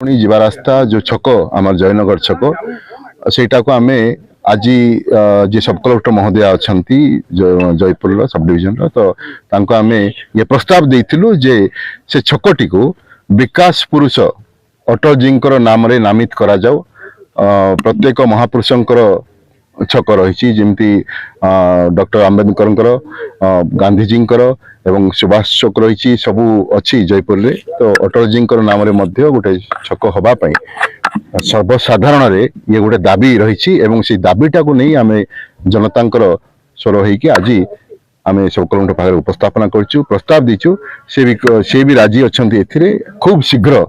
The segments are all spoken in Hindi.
पुणी जीवा रास्ता जो छक आम जयनगर छक सेटा को आम आज जी सब कलेक्टर महोदय अच्छा जयपुर सब डिविजन तो आम ये प्रस्ताव देइथिलु जे से छकटी को विकास पुरुष अटल जी नाम रे नामित करा जाओ। प्रत्येक महापुरुषंकर छक रही जमती डॉक्टर आंबेडकर गांधीजी एवं सुभाष चौक रही सबू अच्छी जयपुर रे तो अटल जी नाम रे मध्य गोटे छक हवापाई सर्वसाधारण रे ये गोटे दाबी रही एवं से दाबीटा को नहीं आम जनता स्वर होगी आज आम सब कलेक्टर पाखे उपस्थापना करचु प्रस्ताव दीचु से भी राजी अच्छा ए खूब शीघ्र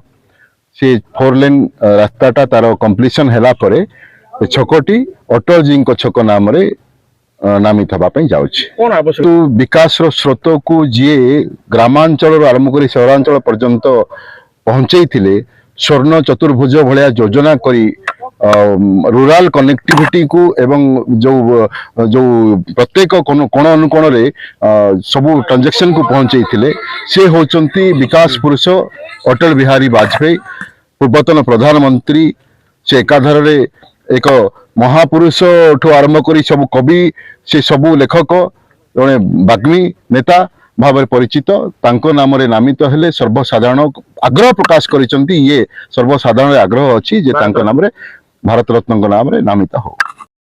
से 4 लेन रास्ताटा तार कंप्लीशन हैला परे छकटी अटल जी छक नाम रे नामित हवापाई जाउछि। तो विकास स्रोत को जी ग्रामांचल आरंभ कर सहरांचल पर्यंत पहुंचे स्वर्ण चतुर्भुज भाया योजना करी रूराल कनेक्टिविटी को एवं जो जो प्रत्येक कोण अनुकोण रे सबू ट्रांजेक्शन को पहुंचे से होचंती विकास पुरुष अटल बिहारी वाजपेयी पूर्वतन प्रधानमंत्री से एकाधार रे एक महापुरुष ठू आरंभ करी सब कवि से सबू लेखक जड़े बाग्मी नेता भाव परिचित तांको नाम रे नामित हेले सर्वसाधारण आग्रह प्रकाश करिसंती ये सर्वसाधारण आग्रह अछि जे तांको नाम रे भारत रत्न नाम रे नामित हो।